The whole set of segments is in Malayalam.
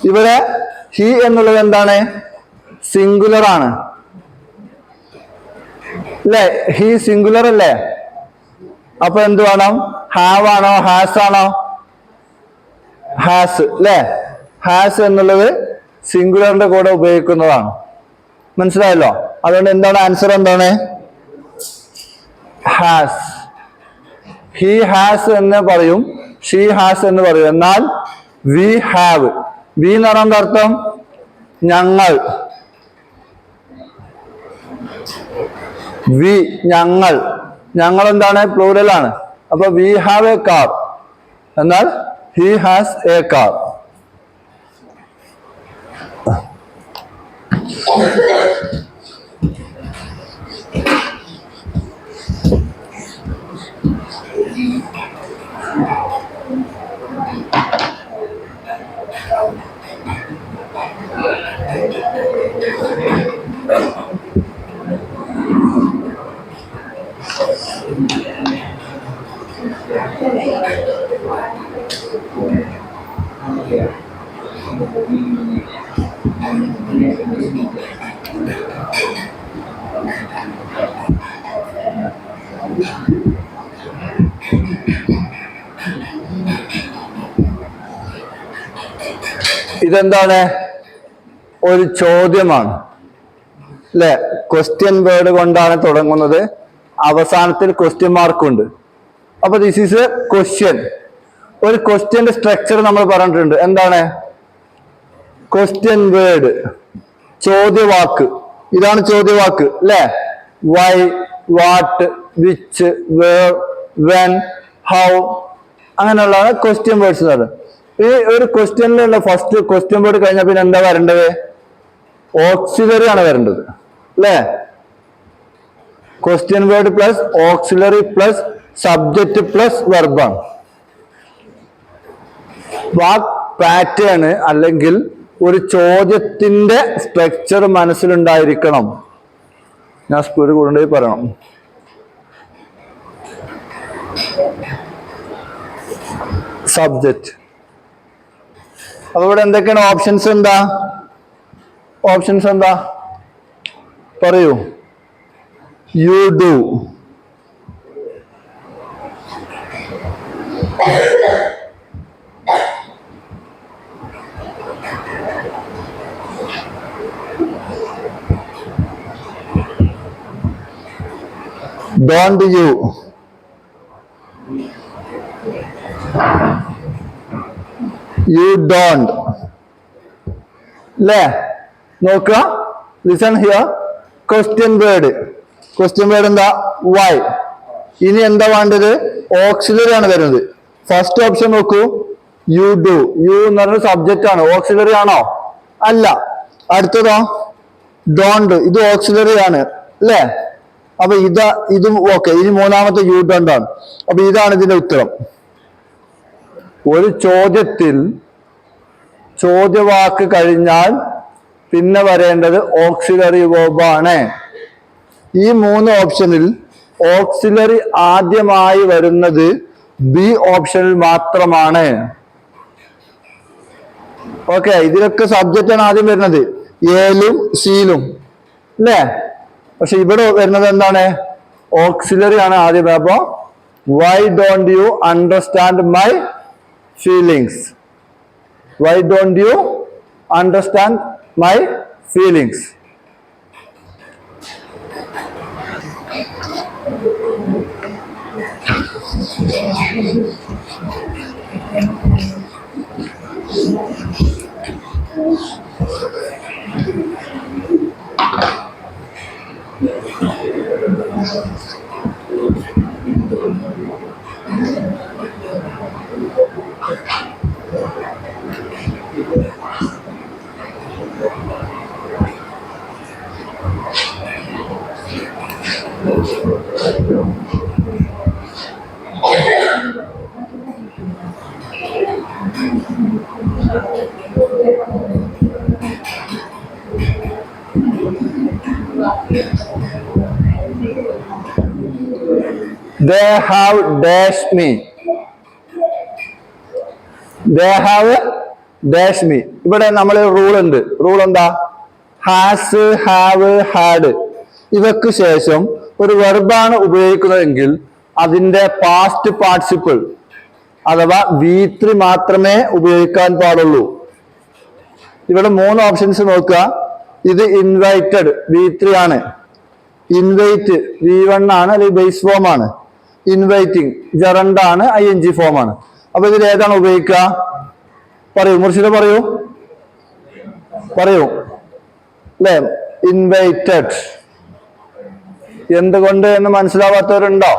ഇവിടെ ഹി എന്നുള്ളത് എന്താണ്? സിംഗുലർ ആണ് അല്ലേ? ഹി സിംഗുലർ അല്ലേ? അപ്പൊ എന്ത് വേണം? ഹാവ് ആണോ ഹാസ് ആണോ? ഹാസ് അല്ലേ? ഹാസ് എന്നുള്ളത് സിംഗുലറിന്റെ കൂടെ ഉപയോഗിക്കുന്നതാണ്. മനസ്സിലായല്ലോ? അതുകൊണ്ട് എന്താണ് ആൻസർ? എന്താണ്? ഹാസ്. ഹി ഹാസ് എന്ന് പറയും, ഷീ ഹാസ് എന്ന് പറയും. എന്നാൽ വി ഹാവ്, വി എന്ന് പറഞ്ഞ അർത്ഥം ഞങ്ങൾ, വി ഞങ്ങൾ, ഞങ്ങൾ എന്താണ്? പ്ലൂറൽ ആണ്. അപ്പൊ വി ഹാവ് എ കാർ, എന്നാൽ ഹി ഹാസ് എ കാർ. ഇതെന്താണ്? ഒരു ചോദ്യമാണ് അല്ലെ? ക്വസ്റ്റ്യൻ വേർഡ് കൊണ്ടാണ് തുടങ്ങുന്നത്, അവസാനത്തിൽ ക്വസ്റ്റ്യൻ മാർക്ക് ഉണ്ട്. അപ്പൊ ദിസ് ഈസ് എ ക്വസ്റ്റ്യൻ. ഒരു ക്വസ്റ്റ്യന്റെ സ്ട്രക്ചർ നമ്മൾ പറഞ്ഞിട്ടുണ്ട്. എന്താണ്? ക്വസ്റ്റ്യൻ വേർഡ്, ചോദ്യവാക്ക്. ഇതാണ് ചോദ്യവാക്ക് അല്ലെ? Why, what, which, where, when, how, അങ്ങനെയുള്ളതാണ് ക്വസ്റ്റ്യൻ വേർഡ്സ് എന്ന് പറയുന്നത്. ഈ ഒരു ക്വസ്റ്റ്യനിലുള്ള ഫസ്റ്റ് ക്വസ്റ്റ്യൻ വേർഡ് കഴിഞ്ഞാൽ പിന്നെ എന്താ വരേണ്ടത്? ഓക്സിലറി ആണ് വരേണ്ടത് അല്ലേ? Question word plus auxiliary plus subject plus വെർബാണ്. വാക്ക് പാറ്റേൺ അല്ലെങ്കിൽ ഒരു ചോദ്യത്തിന്റെ സ്ട്രക്ചർ മനസ്സിലുണ്ടായിരിക്കണം. ഞാൻ സ്പീഡ് കൊണ്ടുപോയി പറയണം. സബ്ജക്റ്റ്. അപ്പൊ ഇവിടെ എന്തൊക്കെയാണ് ഓപ്ഷൻസ്? എന്താ ഓപ്ഷൻസ്? എന്താ പറയൂ. You do, don't you, you don't അല്ലേ? നോക്കുക, listen here. Question word, question word എന്താ? വൈ. ഇനി എന്താ വേണ്ടത്? ഓക്സിലറി ആണ് വരുന്നത്. ഫസ്റ്റ് ഓപ്ഷൻ നോക്കൂ, യു ഡു. യു എന്ന് പറഞ്ഞ സബ്ജക്റ്റ് ആണ്. ഓക്സിലറി ആണോ? അല്ല. അടുത്തതോ? ഡോണ്ട്. ഇത് ഓക്സിലറി ആണ് അല്ലേ? അപ്പൊ ഇതും ഓക്കെ. ഇനി മൂന്നാമത്തെ യു ഡോണ്ട് ആണ്. അപ്പൊ ഇതാണ് ഇതിന്റെ ഉത്തരം. ഒരു ചോദ്യത്തിൽ ചോദ്യവാക്ക് കഴിഞ്ഞാൽ പിന്നെ വരേണ്ടത് ഓക്സിലറി വേർബ് ആണ്. ഈ മൂന്ന് ഓപ്ഷനിൽ ഓക്സിലറി ആദ്യമായി വരുന്നത് ബി ഓപ്ഷനിൽ മാത്രമാണ്. ഓക്കെ, ഇതിലൊക്കെ സബ്ജക്റ്റ് ആണ് ആദ്യം വരുന്നത്, എയിലും സിയിലും അല്ലേ? പക്ഷെ ഇവിടെ വരുന്നത് എന്താണ്? ഓക്സിലറി ആണ് ആദ്യം. അപ്പോ why don't you understand my feelings? Why don't you understand my feelings? They have dashed me. They have dash me. ഇവിടെ നമ്മൾ റൂൾ ഉണ്ട്. റൂൾ എന്താ? ഹാസ്, ഹാവ്, ഹാഡ് ഇവക്ക് ശേഷം ഒരു വെർബാണ് ഉപയോഗിക്കുന്നതെങ്കിൽ അതിന്റെ പാസ്റ്റ് പാർട്ടിസിപ്പിൾ അഥവാ V3 മാത്രമേ ഉപയോഗിക്കാൻ പാടുള്ളൂ. ഇവിടെ 3 ഓപ്ഷൻസ് നോക്കുക. ഇത് ഇൻവൈറ്റഡ് V3 ആണ്. ഇൻവൈറ്റ് V1 ആണ്, അല്ലെങ്കിൽ ബേസ് ഫോം ആണ്. ഇൻവൈറ്റിംഗ് ജറണ്ട് ആണ്, ING ഫോം ആണ്. അപ്പൊ ഇതിൽ ഏതാണ് ഉപയോഗിക്കുക? പറയൂ മുർഷിദ, പറയൂ അല്ലെ? ഇൻവൈറ്റഡ്. എന്തുകൊണ്ട് എന്ന് മനസ്സിലാവാത്തവരുണ്ടോ?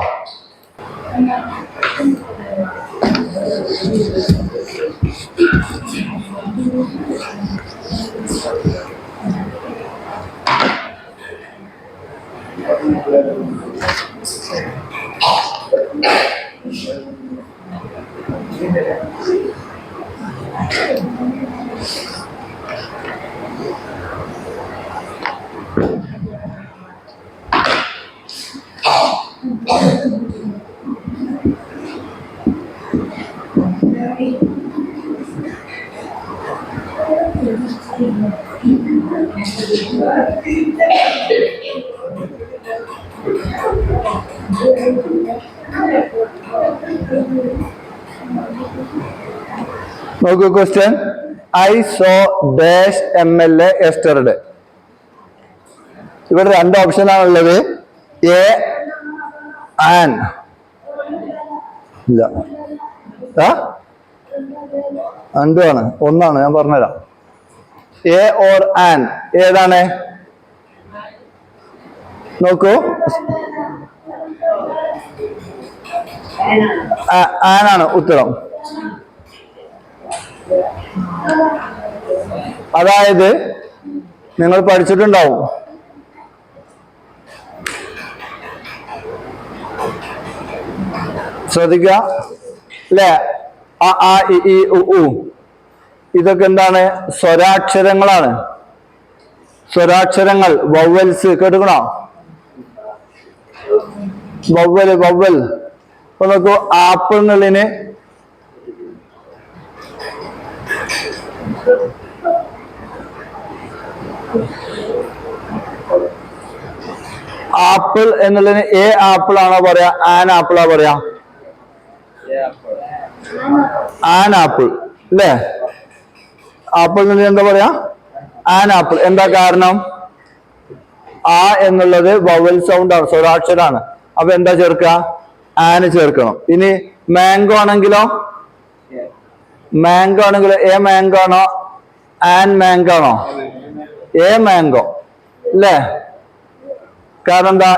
നോക്കൂ question. I so dash MLA yesterday. ഇവിടെ 2 ഓപ്ഷൻ ആണുള്ളത്. എ ആൻ ഇല്ല, രണ്ടുമാണ്, ഒന്നാണ്. ഞാൻ പറഞ്ഞുതരാം. എ ഓർ ആൻ ഏതാണ്? നോക്കൂ, ആനാണ് ഉത്തരം. അതായത് നിങ്ങൾ പഠിച്ചിട്ടുണ്ടാവും, ശ്രദ്ധിക്കുക അല്ലെ? ആ ഇ ഉ ഇതൊക്കെ എന്താണ്? സ്വരാക്ഷരങ്ങളാണ്. സ്വരാക്ഷരങ്ങൾ, വവ്വൽസ്. കേട്ടുക്കണോ? വവ്വൽ. അപ്പൊ നോക്കൂ, ആപ്പിൾ എന്നുള്ളതിന് ആപ്പിൾ എന്നുള്ളതിന് എ ആപ്പിൾ ആണോ പറയാ, ആൻ ആപ്പിളാ പറയാ? ആൻ ആപ്പിൾ അല്ലേ? ആപ്പിൾ എന്നുള്ളത് എന്താ പറയാ? An apple. എന്താ കാരണം? ആ എന്നുള്ളത് വവൽ സൗണ്ട് ആണ്, സ്വരാക്ഷരാണ്. അപ്പൊ എന്താ ചേർക്കുക? ആന് ചേർക്കണം. ഇനി മാംഗോ ആണെങ്കിലോ? എ മാംഗോ ആണോ, ആൻ മാംഗോ ആണോ? എ മാംഗോ അല്ലേ? കാരണം എന്താ?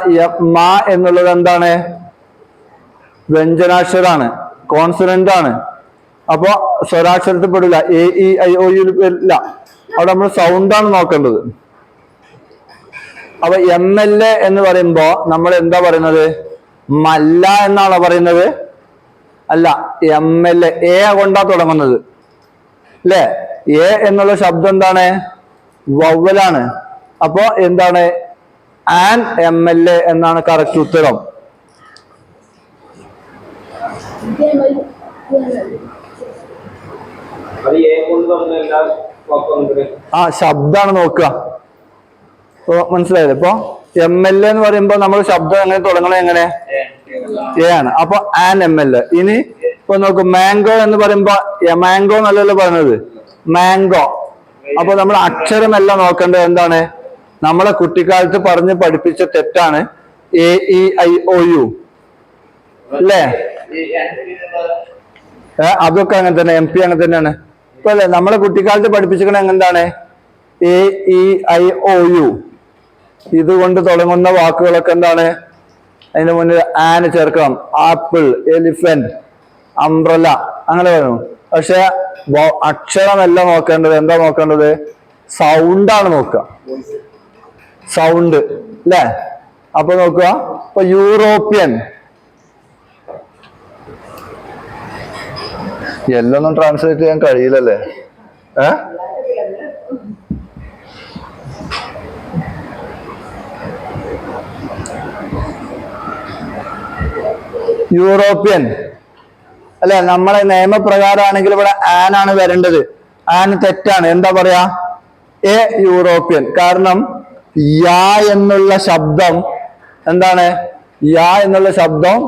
മാ എന്നുള്ളത് എന്താണ്? വ്യഞ്ജനാക്ഷരാണ്, കോൺസണന്റ് ആണ്. അപ്പൊ സ്വരാക്ഷരത്തിൽ പെടില്ല, AEIOU വരില്ല. അവിടെ നമ്മൾ സൗണ്ടാണ് നോക്കേണ്ടത്. അപ്പൊ MLA എന്ന് പറയുമ്പോ നമ്മൾ എന്താ പറയുന്നത്? മല്ല എന്നാണോ പറയുന്നത്? അല്ല, MLA എ കൊണ്ടാ തുടങ്ങുന്നത് അല്ലെ? എ എന്നുള്ള ശബ്ദം എന്താണ്? വവ്വലാണ്. അപ്പൊ എന്താണ്? ആൻ MLA എന്നാണ് കറക്റ്റ് ഉത്തരം. ആ ശബ്ദാണ് നോക്കുക. മനസ്സിലായത്? ഇപ്പൊ MLA എന്ന് പറയുമ്പോ നമ്മൾ ശബ്ദം എങ്ങനെ തുടങ്ങണേ? എങ്ങനെ? എ ആണ്. അപ്പൊ ആൻ MLA. ഇനി ഇപ്പൊ നോക്കൂ, മാംഗോ എന്ന് പറയുമ്പോ മാംഗോ എന്നല്ലല്ലോ പറഞ്ഞത്, മാംഗോ. അപ്പൊ നമ്മൾ അക്ഷരമെല്ലാം നോക്കേണ്ടത് എന്താണ്? നമ്മളെ കുട്ടിക്കാലത്ത് പറഞ്ഞ് പഠിപ്പിച്ച തെറ്റാണ് AEIOU അല്ലേ? അതൊക്കെ അങ്ങനെ തന്നെ, MP അങ്ങനെ തന്നെയാണ്. ഇപ്പൊ അല്ലെ നമ്മളെ കുട്ടിക്കാലത്ത് പഠിപ്പിച്ചിരിക്കണ എന്താണ്? AEIOU. ഇതുകൊണ്ട് തുടങ്ങുന്ന വാക്കുകളൊക്കെ എന്താണ്? അതിന് മുന്നിൽ ആന് ചേർക്കണം. ആപ്പിൾ, എലിഫന്റ്, അംബ്രല അങ്ങനെ പറയണം. പക്ഷെ അക്ഷരമല്ല നോക്കേണ്ടത്. എന്താ നോക്കേണ്ടത്? സൗണ്ടാണ് നോക്കുക. സൗണ്ട് അല്ലേ? അപ്പൊ നോക്കുക, ഇപ്പൊ യൂറോപ്യൻ. എല്ലൊന്നും ട്രാൻസ്ലേറ്റ് ചെയ്യാൻ കഴിയില്ലല്ലേ? യൂറോപ്യൻ അല്ലെ? നമ്മളെ നിയമപ്രകാരമാണെങ്കിൽ ഇവിടെ ആനാണ് വരേണ്ടത്. ആൻ തെറ്റാണ്. എന്താ പറയാ? A European. കാരണം യാ എന്നുള്ള ശബ്ദം എന്താണ്? യാ എന്നുള്ള ശബ്ദം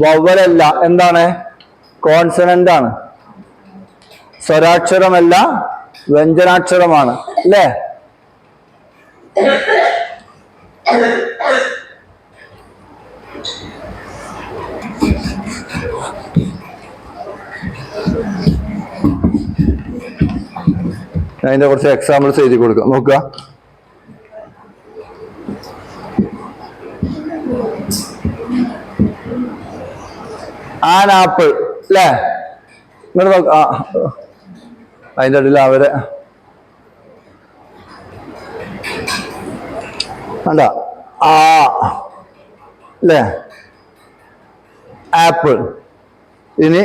വവ്വലല്ല, എന്താണ്? കോൺസണന്റ് ആണ്. സ്വരാക്ഷരമല്ല, വ്യഞ്ജനാക്ഷരമാണ്. അല്ലേ? അതിന്റെ കുറച്ച് എക്സാമ്പിൾസ് എഴുതി കൊടുക്കാം. നോക്കുക. ആൻ ആപ്പിൾ അല്ലേ? അതിന്റെ ഇടയിൽ അവരെ അല്ല ആ അല്ലേ? ആപ്പിൾ. ഇനി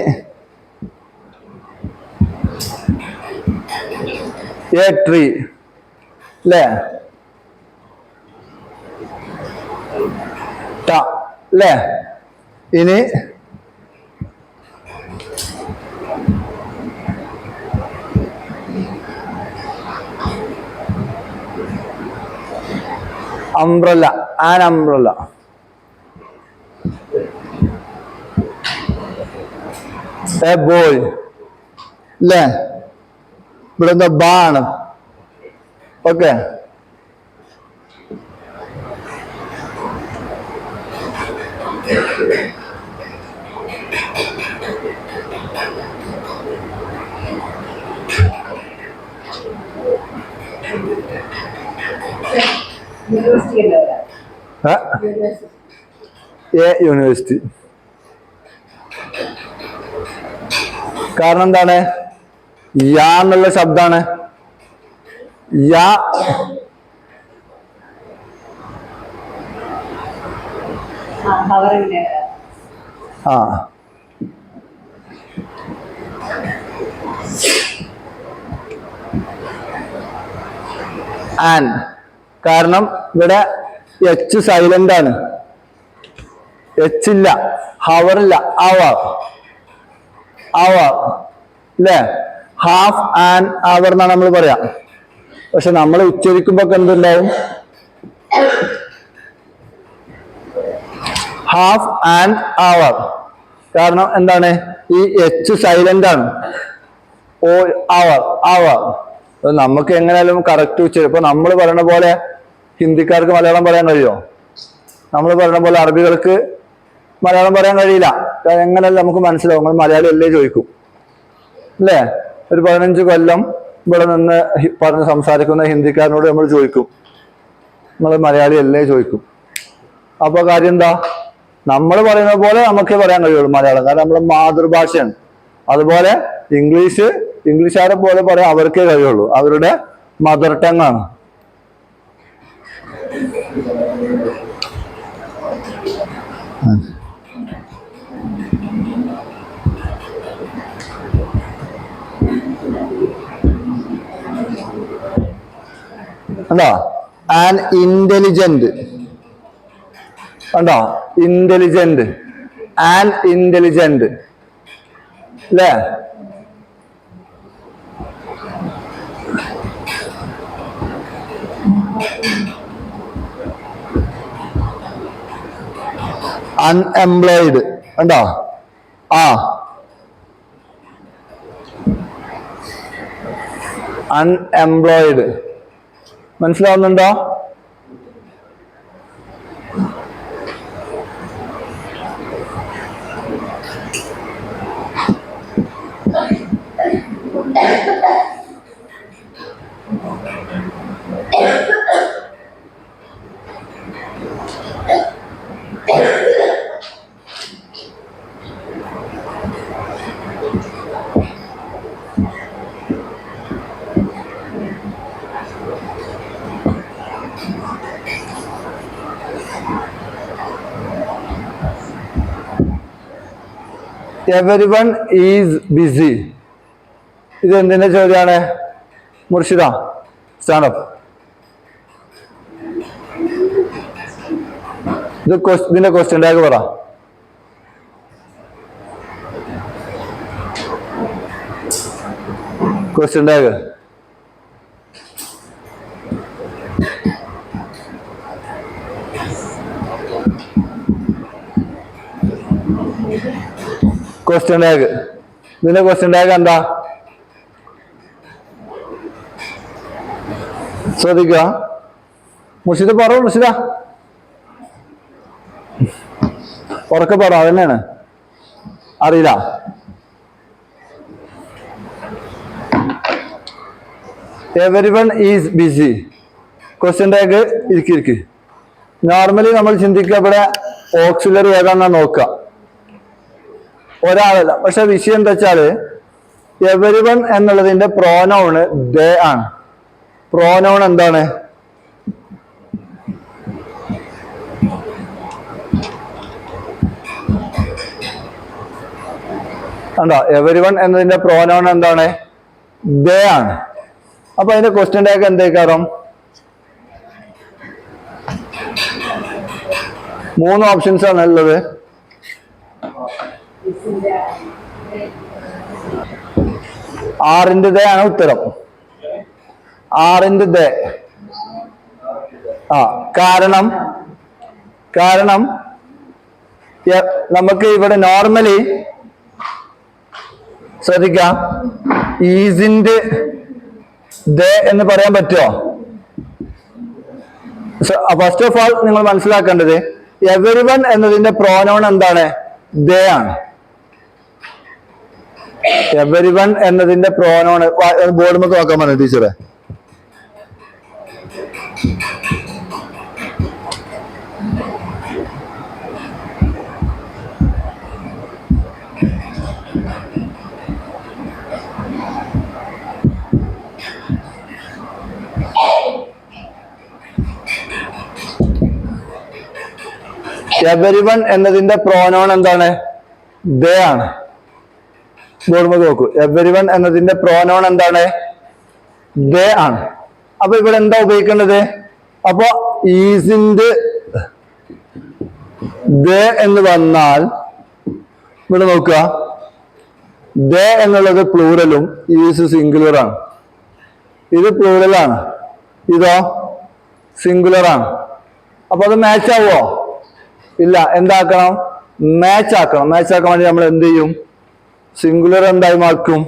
എ ട്രീ അല്ലേ? ട അല്ലേ? ഇനി umbrella. An umbrella. A boy അല്ലേ? ഇവിടെ എന്താ? ബാണ്. ഓക്കെ. A university. കാരണം എന്താണ്? യാ എന്നുള്ള ശബ്ദാണ്. യാ ആ ആൻ. കാരണം ഇവിടെ എച്ച് സൈലന്റ് ആണ്. എച്ച് ഇല്ല, ഹവറില്ല. അവർ അവർ അല്ലേ? ഹാഫ് ആൻ അവർ എന്നാണ് നമ്മൾ പറയാ. പക്ഷെ നമ്മൾ ഉച്ചരിക്കുമ്പോ എന്തുണ്ടാവും? ഹാഫ് ആൻഡ് അവർ. കാരണം എന്താണ്? ഈ എച്ച് സൈലന്റ് ആണ്. ഓ അവർ അവർ. നമുക്ക് എങ്ങനെയാലും കറക്റ്റ് ഉച്ചരിക്കും. ഇപ്പൊ നമ്മൾ പറയുന്ന പോലെ ഹിന്ദിക്കാർക്ക് മലയാളം പറയാൻ കഴിയുമോ? നമ്മൾ പറയുന്ന പോലെ അറബികൾക്ക് മലയാളം പറയാൻ കഴിയില്ല. എങ്ങനെയല്ല നമുക്ക് മനസ്സിലാവും. നമ്മൾ മലയാളം അല്ലേ ചോദിക്കും അല്ലേ? ഒരു 15 കൊല്ലം ഇവിടെ നിന്ന് പറഞ്ഞ് സംസാരിക്കുന്ന ഹിന്ദിക്കാരനോട് നമ്മൾ ചോദിക്കും, നമ്മൾ മലയാളി അല്ലേ ചോദിക്കും. അപ്പൊ കാര്യം എന്താ? നമ്മൾ പറയുന്ന പോലെ നമുക്കേ പറയാൻ കഴിയുള്ളൂ മലയാളം. കാരണം നമ്മളെ മാതൃഭാഷയാണ്. അതുപോലെ ഇംഗ്ലീഷുകാരെ പോലെ പറയാൻ അവർക്കേ കഴിയുള്ളൂ. അവരുടെ മദർ ടങ് ആണ്. കണ്ടോ? An intelligent. കണ്ടോ? ഇന്റലിജന്റ്. ആൻ ഇന്റലിജന്റ് അല്ലേ? അൺഎംപ്ലോയിഡ്. കണ്ടോ? ആ അൺഎംപ്ലോയിഡ്. മനസ്സിലാവുന്നുണ്ടോ? Everyone is busy. ഇത് എന്തിന്റെ ചോദ്യമാണ്? മുർഷിദ സ്റ്റാൻഡപ്പ്. ഇതിന്റെ ക്വസ്റ്റ്യൻ ടാഗ് പറ. Question tag. Question tag. ഇതിന്റെ ക്വസ്റ്റ്യൻ ടാഗ് എന്താ? ശ്രദ്ധിക്കുക. മുർഷിദ പറ, മുർഷിദ ഉറക്കെ പറ, അതന്നെയാണ്. അറിയില്ല? Everyone is busy. Question tag ഇരിക്കിരിക്ക്. നോർമലി നമ്മൾ ചിന്തിക്കുക ഇവിടെ ഓക്സിലറി ഏതാണെന്നാ നോക്കുക, ഒരാളല്ല. പക്ഷെ വിഷയം എന്താ വെച്ചാല് എവരിവൺ എന്നുള്ളതിന്റെ പ്രോനൗണ് ദേ ആണ്. പ്രോനൗൺ എന്താണ്? കണ്ടോ? എവരിവൺ എന്നതിന്റെ പ്രോനൗൺ എന്താണ്? ദേ ആണ്. അപ്പൊ അതിന്റെ ക്വസ്റ്റ്യൻ ടാഗ് എന്തേക്കാരം? 3 ഓപ്ഷൻസ് ആണ് ഉള്ളത്. ആറിന്റെ ദേ ആണ് ഉത്തരം. ആറിന്റെ ദേ. കാരണം നമുക്ക് ഇവിടെ നോർമലി ശ്രദ്ധിക്കാം, ഈസിന്റെ ദേ എന്ന് പറയാൻ പറ്റുമോ? ഫസ്റ്റ് ഓഫ് ഓൾ നിങ്ങൾ മനസ്സിലാക്കേണ്ടത് എവരിവൺ എന്നതിന്റെ പ്രോനൗൺ എന്താണ്? ദേ ആണ്. എവരിവൺ എന്നതിന്റെ പ്രോനൗൺ ബോർഡ് നമുക്ക് നോക്കാൻ പറഞ്ഞു ടീച്ചറെ. എവരിവൺ എന്നതിന്റെ പ്രോനൗൺ എന്താണ്? ദേ ആണ്. ബോർഡ് നോക്കൂ. എവരിവൺ എന്നതിന്റെ പ്രോനൗൺ എന്താണ്? ദേ ആണ്. അപ്പൊ ഇവിടെ എന്താ ഉപയോഗിക്കേണ്ടത്? അപ്പൊ ഈസിന്റെ ദേ എന്ന് വന്നാൽ ഇവിടെ നോക്കുക, ദേ എന്നുള്ളത് പ്ലൂറലും ഈസ് സിംഗുലർ ആണ്. ഇത് പ്ലൂറലാണ്, ഇതോ സിംഗുലർ ആണ്. അപ്പൊ അത് മാച്ച് ആവോ? ഇല്ല. എന്താക്കണം? മാച്ച് ആക്കണം. മാച്ച് ആക്കാൻ വേണ്ടി നമ്മൾ എന്ത് ചെയ്യും? സിംഗുലർ എന്തായി മാറ്റും?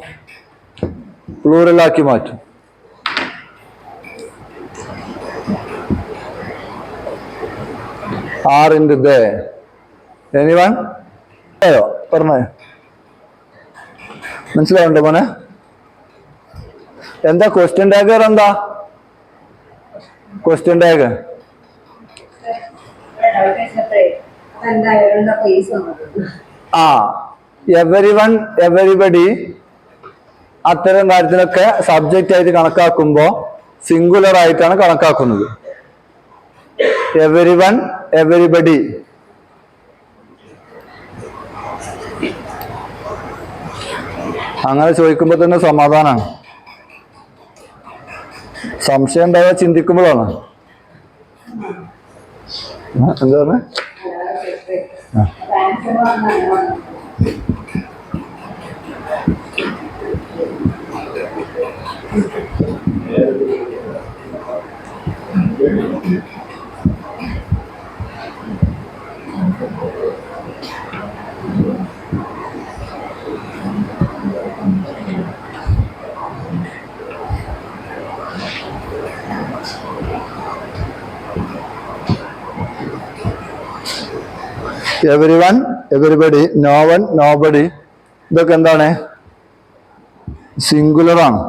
പ്ലൂറലാക്കി മാറ്റും. ആറിന്റെ ദേ. എനിവൺ പറഞ്ഞേ, മനസ്സിലാവുണ്ടോ മോനെ? എന്താ ക്വസ്റ്റ്യൻ ടാഗ്? എന്താ ക്വസ്റ്റ്യൻ ടാഗ്? എവരിവൺ, എവരിബഡി അത്തരം കാര്യത്തിലൊക്കെ സബ്ജക്റ്റ് ആയിട്ട് കണക്കാക്കുമ്പോ സിംഗുലർ ആയിട്ടാണ് കണക്കാക്കുന്നത്. Everyone, everybody. അങ്ങനെ ചോദിക്കുമ്പോ തന്നെ സമാധാനാണ്. സംശയം ഉണ്ടായാൽ ചിന്തിക്കുമ്പോഴാണ്. എന്താ പറഞ്ഞ? Everyone, everybody, no one, nobody, ഇതൊക്കെ എന്താണ്? സിംഗുലർ ആണ്.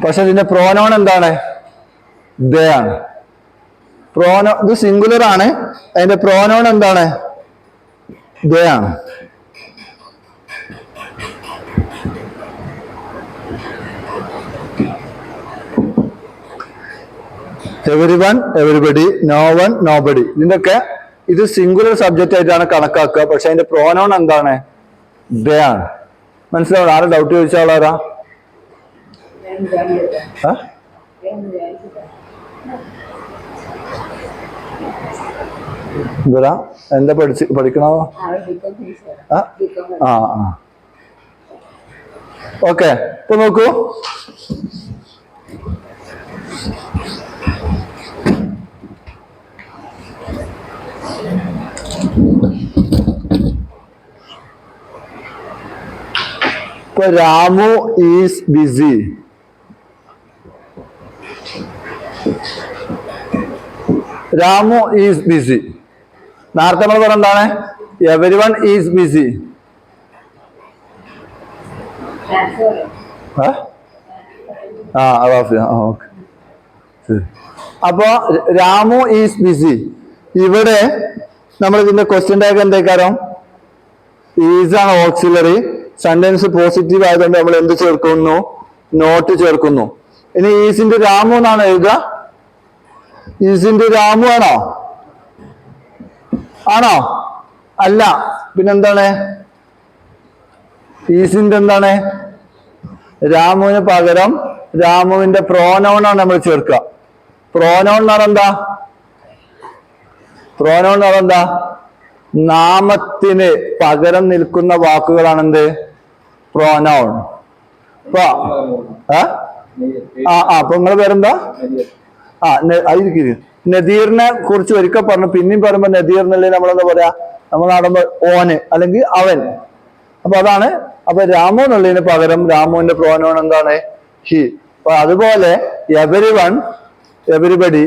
പക്ഷെ ഇതിന്റെ പ്രോനൗൺ എന്താണ്? ദേ ആണ്. ഇത് സിംഗുലർ ആണ്, അതിന്റെ പ്രോനൗൺ എന്താണ്? ദേ ആണ്. Everyone, everybody, no one, nobody, ഇതിന്റെയൊക്കെ ഇത് സിംഗുലർ സബ്ജക്റ്റ് ആയിട്ടാണ് കണക്കാക്കുക. പക്ഷെ അതിന്റെ പ്രോനൗൺ എന്താണ്? ദേ ആണ്. മനസ്സിലാവും? ആരും ഡൗട്ട് ചോദിച്ചാൽ ആരാ? എന്താ പഠിക്കണോ? ആ ആ ഓക്കെ. ഇപ്പൊ നോക്കൂ, ഇപ്പൊ Ramu is BC. Ramu is BC. നേരത്തെ നമ്മൾ പറഞ്ഞ എന്താണ്? Every one is BC. അപ്പൊ രാമു ഈസ് ബിസി. ഇവിടെ നമ്മൾ ഇതിന്റെ ക്വസ്റ്റ്യൻ ടാഗ് എന്തായിക്കാരം? ഈസ് ആണ് ഓക്സിലറി. സെന്റൻസ് പോസിറ്റീവ് ആയതുകൊണ്ട് നമ്മൾ എന്ത് ചേർക്കുന്നു? നോട്ട് ചേർക്കുന്നു. ഇനി ഈസിന്റെ രാമു എന്നാണ് എഴുതുക. ഈസിന്റെ രാമു ആണോ? ആണോ? അല്ല. പിന്നെന്താണ്? ഈസിന്റെ എന്താണ്? രാമുവിന് പകരം രാമുവിന്റെ പ്രോനൗണാണ് നമ്മൾ ചേർക്കുക. പ്രോനൗൺ എന്ന് പറഞ്ഞാൽ എന്താ? പ്രോനൗൺ എന്ന് പറഞ്ഞാൽ എന്താ? നാമത്തിന് പകരം നിൽക്കുന്ന വാക്കുകളാണ് എന്ത്? പ്രോനൗൺ. അപ്പൊ അപ്പൊ നിങ്ങളെ പേരെന്താ? ആയിരിക്കും. നദീറിനെ കുറിച്ച് ഒരിക്കൽ പറഞ്ഞു, പിന്നെയും പറയുമ്പോ നദീർ എന്നല്ലേ നമ്മളെന്താ പറയാ? നമ്മൾ നാടുമ്പോ ഓന് അല്ലെങ്കിൽ അവൻ. അപ്പൊ അതാണ്. അപ്പൊ രാമു എന്നുള്ളതിന് പകരം രാമുവിന്റെ പ്രോനൗൺ എന്താണ്? ഹി. അപ്പൊ അതുപോലെ everyone, everybody,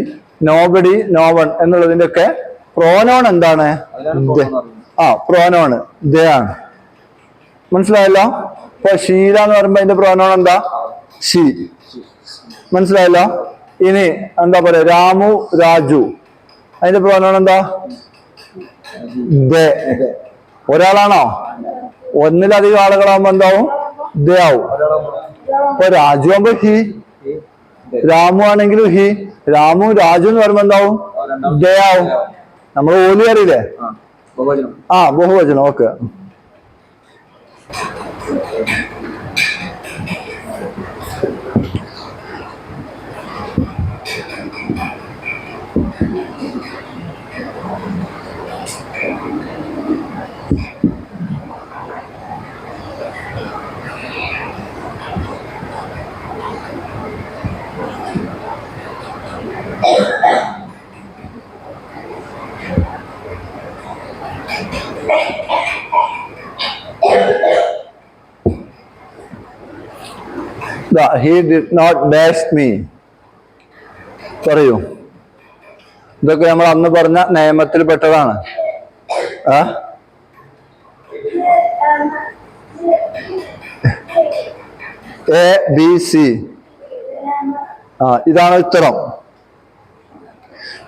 nobody, no one എന്നുള്ളതിന്റെ ഒക്കെ പ്രോനൗൺ എന്താണ്? പ്രോനൗൺ ദേ ആണ്. മനസ്സിലായല്ലോ? ഇപ്പൊ ഷീല എന്ന് പറയുമ്പോ അതിന്റെ പ്രോനൗൺ എന്താ? ഷീ. മനസ്സിലായല്ലോ? ഇനി എന്താ പറയാ? രാമു, രാജു, അതിന്റെ പ്രോനൗൺ എന്താ? ദേ. ഒരാളാണോ? ഒന്നിലധികം ആളുകളാകുമ്പോ എന്താവും? ദേ ആവും. ഇപ്പൊ രാജു ആകുമ്പോ ഹി, രാമു ആണെങ്കിലും ഹി. രാമു രാജു എന്ന് പറയുമ്പോ എന്താവും? ദേ ആവും. നമ്മൾ ഓലി അറിയില്ലേ? ബഹുവചനം. Okay. He did not dash me. പറയൂ. ഇതൊക്കെ നമ്മൾ അന്ന് പറഞ്ഞ നിയമത്തിൽ പെട്ടതാണ്. A B C. ഇതാണ് ഉത്തരം.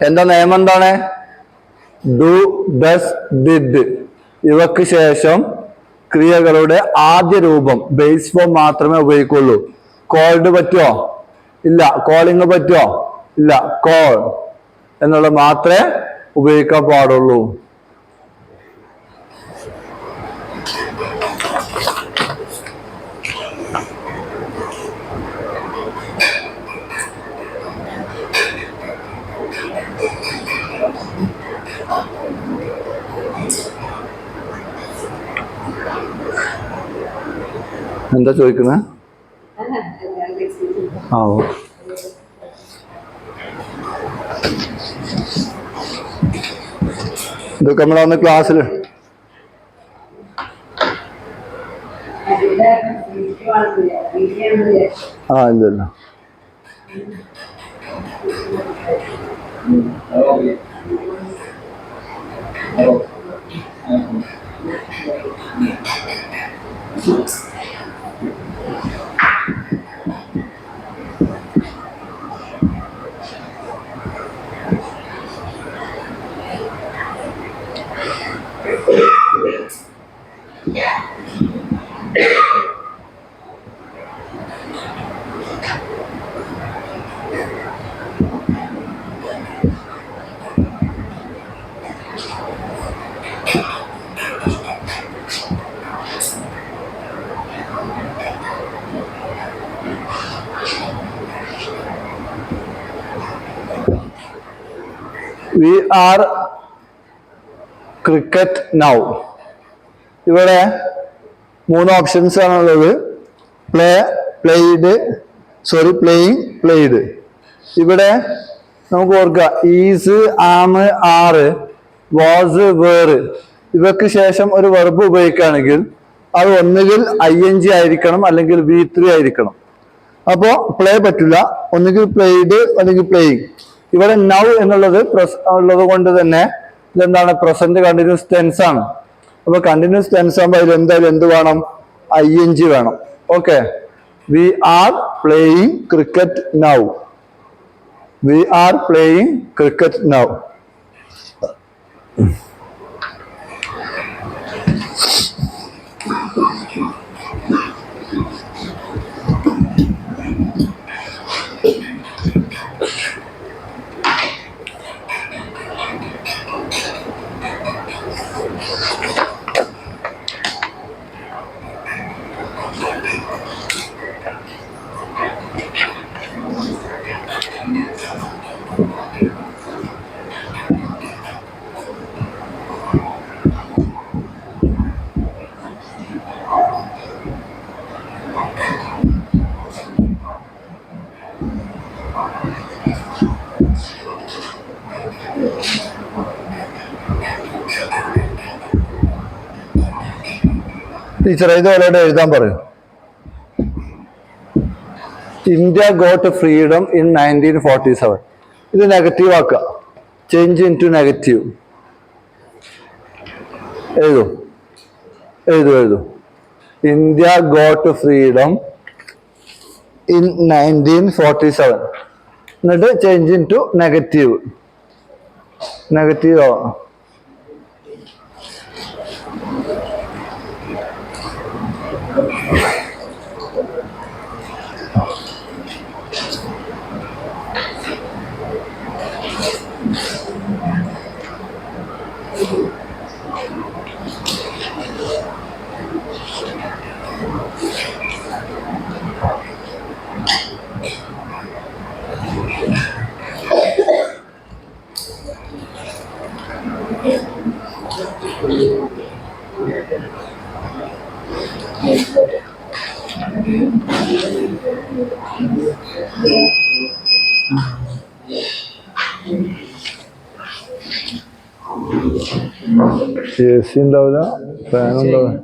എന്താ നിയമം? എന്താണ്? ഡു, ഡസ്, ഡിഡ് ഇവക്ക് ശേഷം ക്രിയകളുടെ ആദ്യ രൂപം ബേസ് ഫോം മാത്രമേ ഉപയോഗിക്കുള്ളൂ. കോൾഡ് പറ്റുമോ? ഇല്ല. കോളിങ് പറ്റുമോ? ഇല്ല. കോൾ എന്നുള്ളത് മാത്രമേ ഉപയോഗിക്കാൻ പാടുള്ളൂ. എന്താ ചോദിക്കുന്നത്? ഇതൊക്കെ നമ്മളന്ന് ക്ലാസ്സിൽ ഇല്ലല്ലോ. We are cricket now. ഇവിടെ 3 ഓപ്ഷൻസ് ആണുള്ളത്. Play, played, playing, played. ഇവിടെ നമുക്ക് ഓർക്കുക ഈസ്, ആം, ആറ്, വാസ്, വേറ് ഇവക്ക് ശേഷം ഒരു വെർബ് ഉപയോഗിക്കുകയാണെങ്കിൽ അത് ഒന്നുകിൽ ING ആയിരിക്കണം അല്ലെങ്കിൽ V3 ആയിരിക്കണം. അപ്പോ പ്ലേ പറ്റില്ല, ഒന്നുകിൽ പ്ലേയിഡ് അല്ലെങ്കിൽ പ്ലേയിങ്. ഇവിടെ നൗ എന്നുള്ളത് ഉള്ളത് കൊണ്ട് തന്നെ ഇതെന്താണ്, പ്രസന്റ് കണ്ടിന്യൂസ് ടെൻസ് ആണ്. അപ്പൊ കണ്ടിന്യൂസ് ടെൻസ് ആകുമ്പോൾ അതിൽ എന്തായാലും എന്ത് വേണം, ING വേണം. Okay, we are playing cricket now. We are playing cricket now. Teacher ഇതോടെ എഴുതാൻ പറയൂ. India got freedom in 1947. ഇത് നെഗറ്റീവ് ആക്കുക, ചേഞ്ച് ഇൻ ടു നെഗറ്റീവ്. എഴുതൂ എഴുതൂ എഴുതൂ. India got freedom in 1947. എന്നിട്ട് change into negative. Negative ആവാം. AC ഉണ്ടാവില്ല, ഫാൻ ഉണ്ടാവില്ല.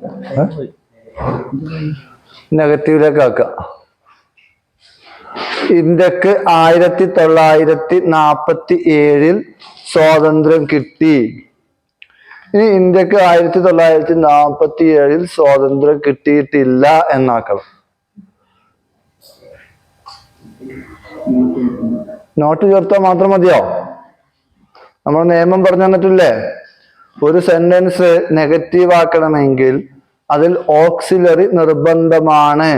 നെഗറ്റീവിലേക്ക് ആക്കാം. ഇന്ത്യക്ക് 1947 സ്വാതന്ത്ര്യം കിട്ടി. ഇനി ഇന്ത്യക്ക് 1947 സ്വാതന്ത്ര്യം കിട്ടിയിട്ടില്ല എന്നാക്കണം. നോട്ട് ചേർത്താൽ മാത്രം മതിയോ? നമ്മൾ നിയമം പറഞ്ഞു തന്നിട്ടില്ലേ, ഒരു സെന്റൻസ് നെഗറ്റീവ് ആക്കണമെങ്കിൽ അതിൽ ഓക്സിലറി നിർബന്ധമാണ്.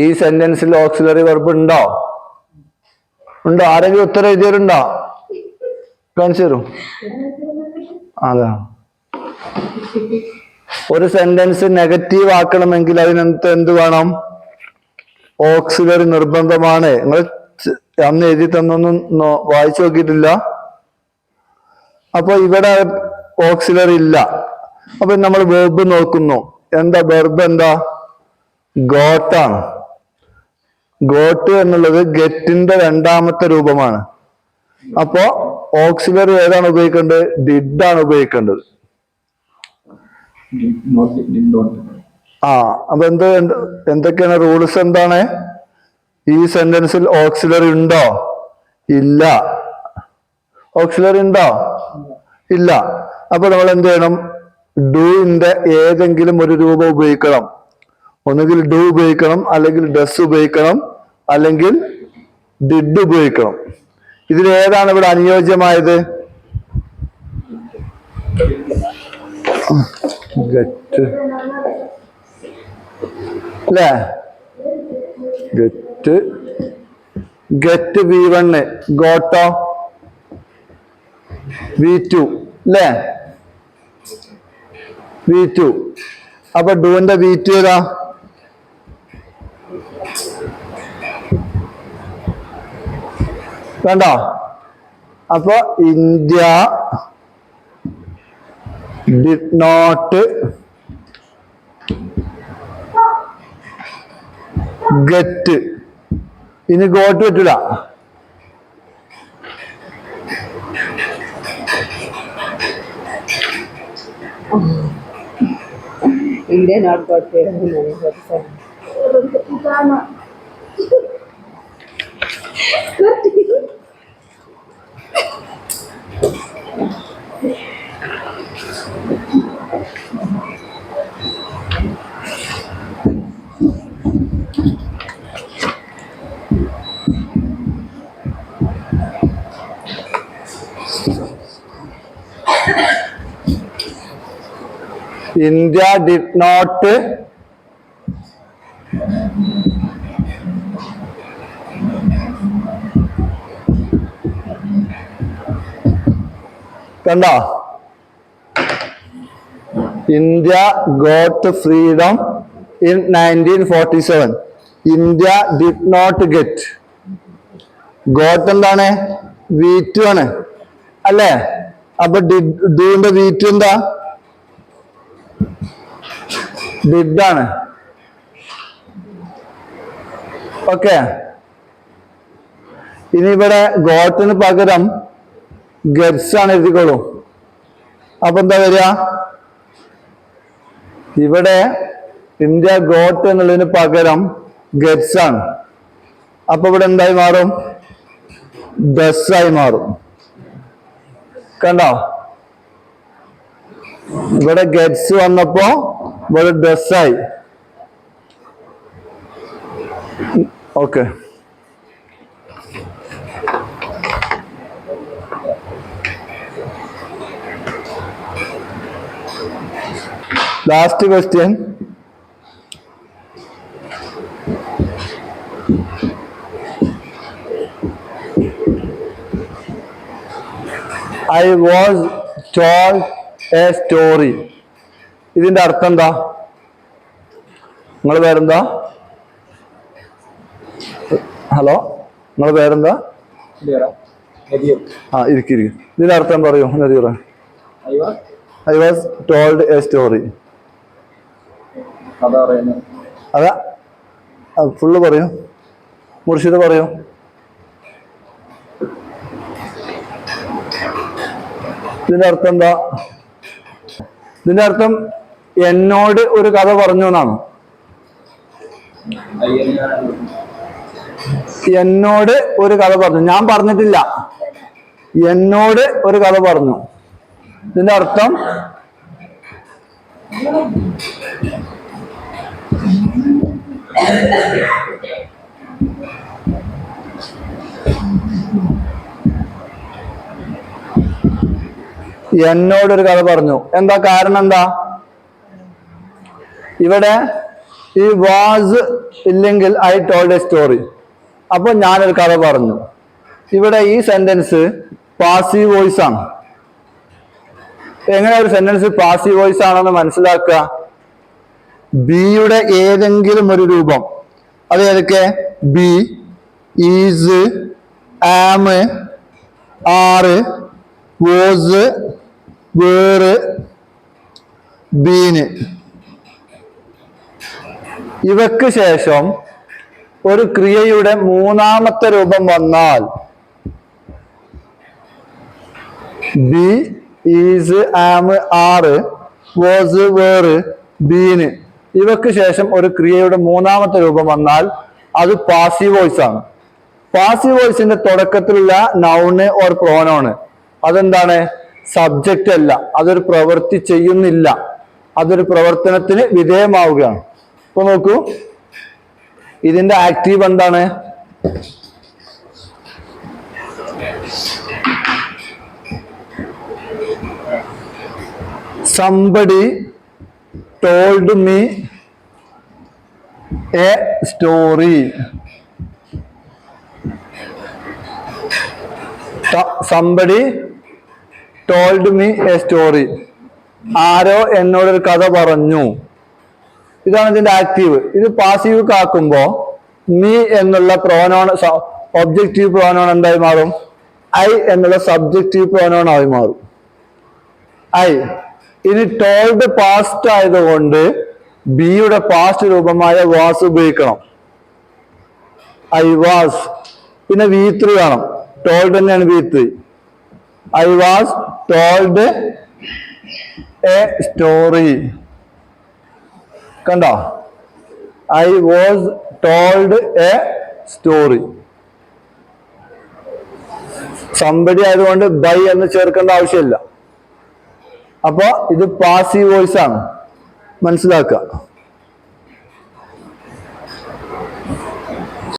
ഈ സെന്റൻസിൽ ഓക്സിലറി വെർബ് ഉണ്ടോ? ഉണ്ടോ? ആരെങ്കിലും ഉത്തരം എഴുതിയവരുണ്ടോ? കാണിച്ചു തരൂ. അതാ, ഒരു സെന്റൻസ് നെഗറ്റീവ് ആക്കണമെങ്കിൽ അതിനകത്ത് എന്ത് വേണം? ഓക്സിലറി നിർബന്ധമാണ്. നിങ്ങൾ അന്ന് എഴുതി തന്നൊന്നും വായിച്ചു നോക്കിയിട്ടില്ല. അപ്പൊ ഇവിടെ ഓക്സിലറി ഇല്ല. അപ്പൊ നമ്മൾ വെർബ് നോക്കുന്നു. എന്താ വെർബ്? എന്താ? ഗോട്ടാണ്. ഗോട്ട് എന്നുള്ളത് ഗെറ്റിന്റെ രണ്ടാമത്തെ രൂപമാണ്. അപ്പോ ഓക്സിലറി ഏതാണ് ഉപയോഗിക്കേണ്ടത്? ഡിഡ് ആണ് ഉപയോഗിക്കേണ്ടത്. അപ്പൊ എന്തൊക്കെയാണ് റൂൾസ്? എന്താണ്? ഈ സെന്റൻസിൽ ഓക്സിലറി ഉണ്ടോ? ഇല്ല. ഓക്സിലറി ഉണ്ടോ? ഇല്ല. അപ്പൊ നമ്മൾ എന്ത് ചെയ്യണം? ഡൂന്റെ ഏതെങ്കിലും ഒരു രൂപം ഉപയോഗിക്കണം. ഒന്നുകിൽ ഡു ഉപയോഗിക്കണം, അല്ലെങ്കിൽ ഡസ് ഉപയോഗിക്കണം, അല്ലെങ്കിൽ ഡിഡ് ഉപയോഗിക്കണം. ഇതിൽ ഏതാണ് ഇവിടെ അനുയോജ്യമായത്? ഗെറ്റ് അല്ലേ? ഗെറ്റ് V1, ഗോട്ടോ V2 അല്ലേ? V2. അപ്പൊ ഡൂന്റെ V2 ഏതാ? കണ്ടോ? അപ്പൊ ഇന്ത്യ did not get. ഇനി ഗോട്ട് പറ്റൂല. India not got paid money. India did not കണ്ടോ? India got freedom in 1947. India did not get. Got എന്താണ്? വീറ്റു ആണ് അല്ലേ? അപ്പൊ ഡൂന്റെ വീറ്റു എന്താ? ഡിഡാണ്. ഓക്കെ. ഇനി ഇവിടെ ഗോട്ടിന് പകരം ഗെറ്റ്സ് ആണ് എഴുതിക്കോളൂ. അപ്പൊ എന്താ വരിക? ഇവിടെ ഇന്ത്യ ഗോട്ട് എന്നുള്ളതിന് പകരം ഗെറ്റ്സ് ആണ്. അപ്പൊ ഇവിടെ എന്തായി മാറും? ദസ്സായി മാറും. കണ്ടോ? ഇവിടെ ഗെറ്റ്സ് വന്നപ്പോ ഇവിടെ ഡ്രസ്സായി. Okay. Last question. I was told a story. ഇതിന്റെ അർത്ഥം എന്താ? നിങ്ങളെ പേരെന്താ? ഹലോ, നിങ്ങളെ പേരെന്താ? ഇരിക്കും. ഇതിന്റെ അർത്ഥം പറയൂ Nadeera. I was told a story. അതാ ഫുള്ള് പറയൂ. മുർഷിദ് പറയൂ. ഇതിന്റെ അർത്ഥം എന്താ? ഇതിന്റെ അർത്ഥം എന്നോട് ഒരു കഥ പറഞ്ഞു എന്നാണ്. എന്നോട് ഒരു കഥ പറഞ്ഞു. ഞാൻ പറഞ്ഞിട്ടില്ല. എന്നോട് ഒരു കഥ പറഞ്ഞു. ഇതിന്റെ അർത്ഥം എന്നോടൊരു കഥ പറഞ്ഞു. എന്താ കാരണം? എന്താ ഇവിടെ ഈ വാസ് ഇല്ലെങ്കിൽ ഐ ടോൾഡ് എ സ്റ്റോറി. അപ്പൊ ഞാനൊരു കഥ പറഞ്ഞു. ഇവിടെ ഈ സെന്റൻസ് പാസീവ് വോയിസ് ആണ്. എങ്ങനെ ഒരു സെന്റൻസ് പാസീവ് വോയിസ് ആണെന്ന് മനസ്സിലാക്കുക? ബിയുടെ ഏതെങ്കിലും ഒരു രൂപം. അത് ഏതൊക്കെ? ബി, ഈസ്, ആം, ആറ്, വാസ്, വേറ്, ബീന്. ഇവക്ക് ശേഷം ഒരു ക്രിയയുടെ മൂന്നാമത്തെ രൂപം വന്നാൽ ബി, ഈസ്, ആം, ആറ്, വാസ്, വേറ്, ബീന്. ഇവക്ക് ശേഷം ഒരു ക്രിയയുടെ മൂന്നാമത്തെ രൂപം വന്നാൽ അത് പാസീവ് വോയിസ് ആണ്. പാസീവ് വോയിസിന്റെ തുടക്കത്തിലുള്ള നൗണ് ഓർ പ്രോനൗണ് അതെന്താണ്? സബ്ജക്റ്റ് അല്ല. അതൊരു പ്രവൃത്തി ചെയ്യുന്നില്ല. അതൊരു പ്രവർത്തനത്തിന് വിധേയമാവുകയാണ്. ഇപ്പൊ നോക്കൂ, ഇതിന്റെ ആക്റ്റീവ് എന്താണ്? somebody told me a story. somebody told me a story. ആരോ എന്നോടൊരു കഥ പറഞ്ഞു. ഇതാണ് ഇതിന്റെ ആക്റ്റീവ്. ഇത് പാസീവ് ആക്കുമ്പോ മീ എന്നുള്ള പ്രോനോൺ ഒബ്ജക്റ്റീവ് പ്രോനോൺ എന്തായി മാറും? ഐ എന്നുള്ള സബ്ജക്റ്റീവ് പ്രോനോൺ ആയി മാറും. ഐ ഇനി ടോൾഡ് പാസ്റ്റ് ആയതുകൊണ്ട് ബിയുടെ പാസ്റ്റ് രൂപമായ വാസ് ഉപയോഗിക്കണം. I was. പിന്നെ V3 വേണം. ടോൾഡ് തന്നെയാണ് V3. I was told a story. കണ്ടോ? I was told a story. Somebody ആയതുകൊണ്ട് ബൈ എന്ന് ചേർക്കേണ്ട ആവശ്യമില്ല. അപ്പൊ ഇത് പാസീവ് വോയിസ് ആണ്, മനസ്സിലാക്കുക.